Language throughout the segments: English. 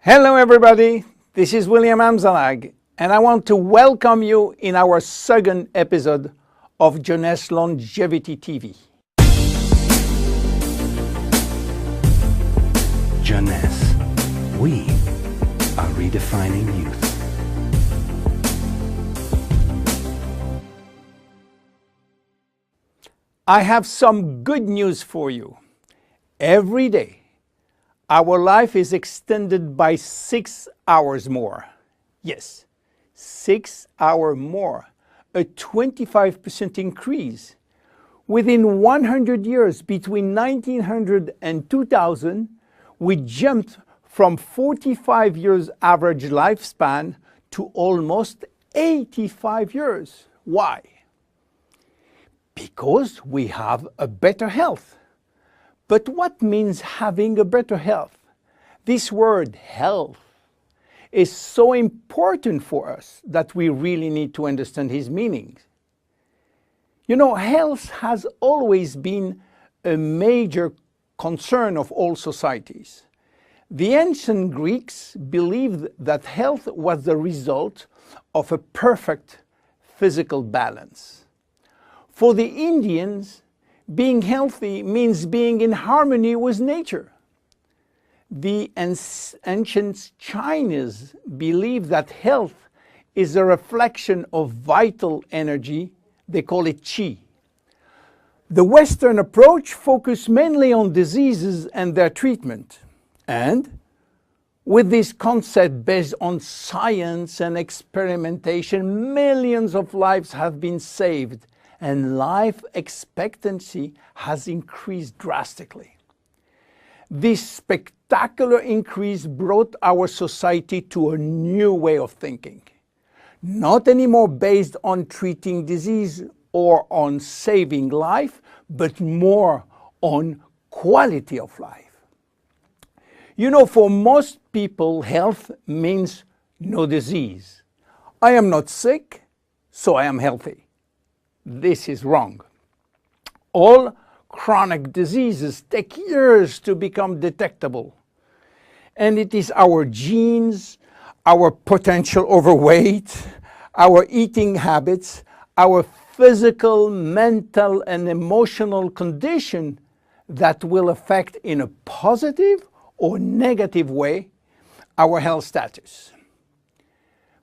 Hello everybody, this is William Amzallag, and I want to welcome you in our second episode of Jeunesse Longevity TV. Jeunesse, we are redefining youth. I have some good news for you. Every day, our life is extended by 6 hours more. Yes, 6 hours more, a 25% increase. Within 100 years, between 1900 and 2000, we jumped from 45 years average lifespan to almost 85 years. Why? Because we have a better health. But what means having a better health? This word health is so important for us that we really need to understand his meaning. You know, health has always been a major concern of all societies. The ancient Greeks believed that health was the result of a perfect physical balance. For the Indians, being healthy means being in harmony with nature. The ancient Chinese believe that health is a reflection of vital energy. They call it qi. The Western approach focuses mainly on diseases and their treatment. And with this concept based on science and experimentation, millions of lives have been saved and life expectancy has increased drastically. This spectacular increase brought our society to a new way of thinking, not anymore based on treating disease or on saving life, but more on quality of life. You know, for most people, health means no disease. I am not sick, so I am healthy. This is wrong. All chronic diseases take years to become detectable. And it is our genes, our potential overweight, our eating habits, our physical, mental, and emotional condition that will affect in a positive or negative way our health status.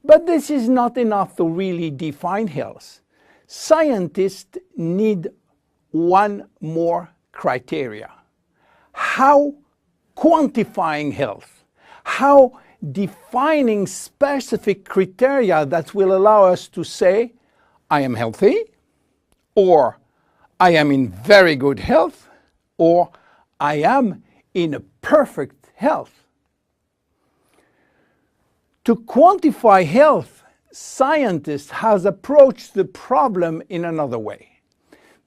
But this is not enough to really define health. Scientists need one more criteria. How quantifying health, how defining specific criteria that will allow us to say, I am healthy, or I am in very good health, or I am in a perfect health. To quantify health, scientists have approached the problem in another way.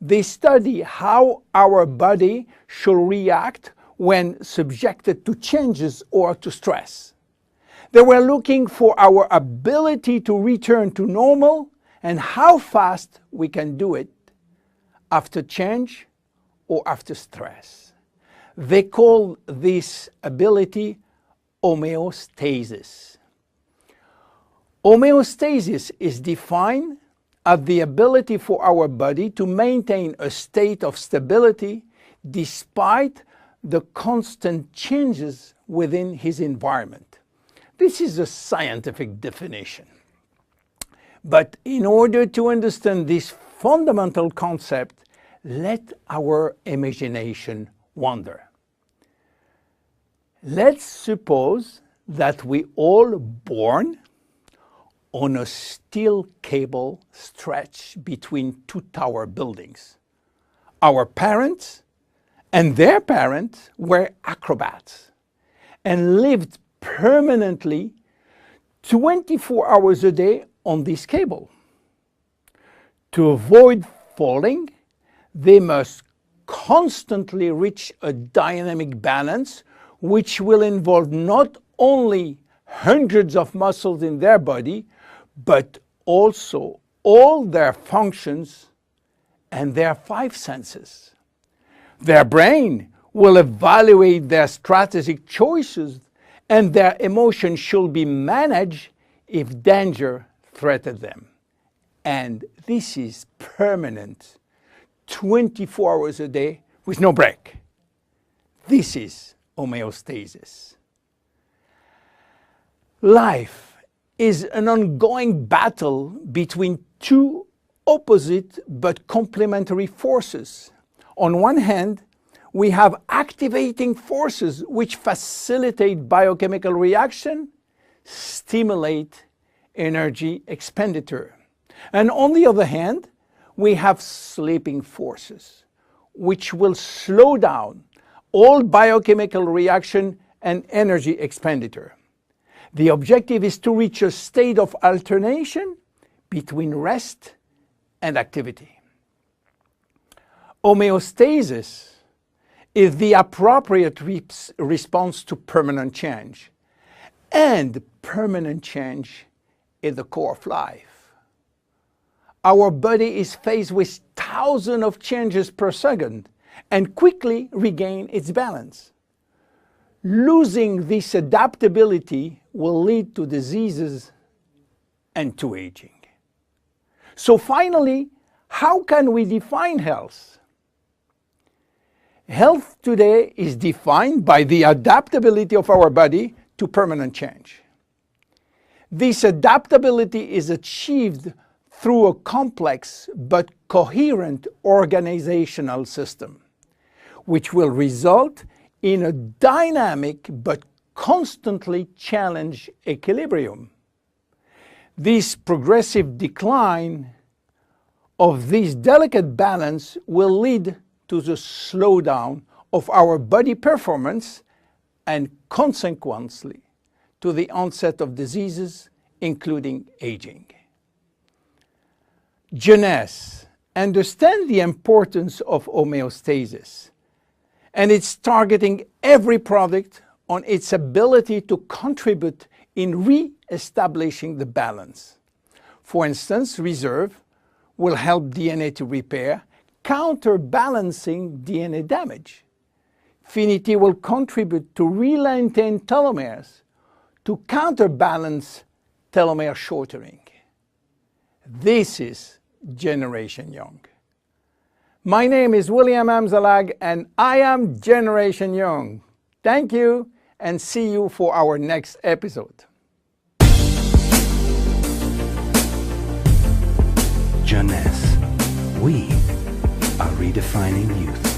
They study how our body should react when subjected to changes or to stress. They were looking for our ability to return to normal and how fast we can do it after change or after stress. They call this ability homeostasis. Homeostasis is defined as the ability for our body to maintain a state of stability despite the constant changes within his environment. This is a scientific definition. But in order to understand this fundamental concept, let our imagination wander. Let's suppose that we all born on a steel cable stretched between two tower buildings. Our parents and their parents were acrobats and lived permanently 24 hours a day on this cable. To avoid falling, they must constantly reach a dynamic balance, which will involve not only hundreds of muscles in their body, but also all their functions and their 5 senses. Their brain will evaluate their strategic choices and their emotions should be managed if danger threatens them. And this is permanent, 24 hours a day with no break. This is homeostasis. Life is an ongoing battle between two opposite but complementary forces. On one hand, we have activating forces which facilitate biochemical reaction, stimulate energy expenditure. And on the other hand, we have sleeping forces which will slow down all biochemical reaction and energy expenditure. The objective is to reach a state of alternation between rest and activity. Homeostasis is the appropriate response to permanent change. And permanent change is the core of life. Our body is faced with thousands of changes per second and quickly regains its balance. Losing this adaptability will lead to diseases and to aging. So finally, how can we define health? Health today is defined by the adaptability of our body to permanent change. This adaptability is achieved through a complex but coherent organizational system, which will result in a dynamic but constantly challenged equilibrium. This progressive decline of this delicate balance will lead to the slowdown of our body performance and consequently to the onset of diseases, including aging. Jeunesse understands the importance of homeostasis, and it's targeting every product on its ability to contribute in re-establishing the balance. For instance, Reserve will help DNA to repair, counterbalancing DNA damage. Finity will contribute to re-lengthen telomeres to counterbalance telomere shortening. This is Generation Young. My name is William Amzallag and I am Generation Young. Thank you and see you for our next episode. Jeunesse. We are redefining youth.